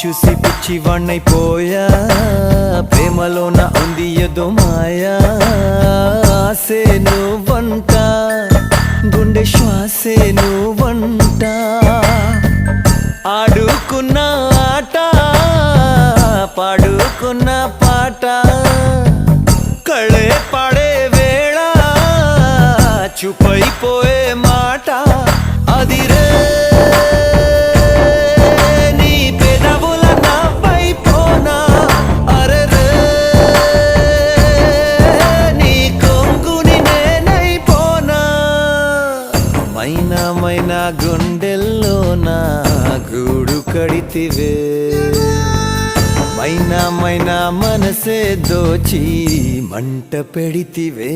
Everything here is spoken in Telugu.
చూసి పిచ్చివాణ్ణైపోయా ప్రేమలోన ఉంది ఏదో మాయా ఆసే నువ్వంట గుండె శ్వాసే నువ్వంట ఆడుకున్న ఆట పాడుకున్న పాట కళే పాడే వేళ చూపైపోయే మాట అదిరే మైనా గుండెల్లో నా గూడు కడితివే మైనా మనసే దోచి మంట పెడితివే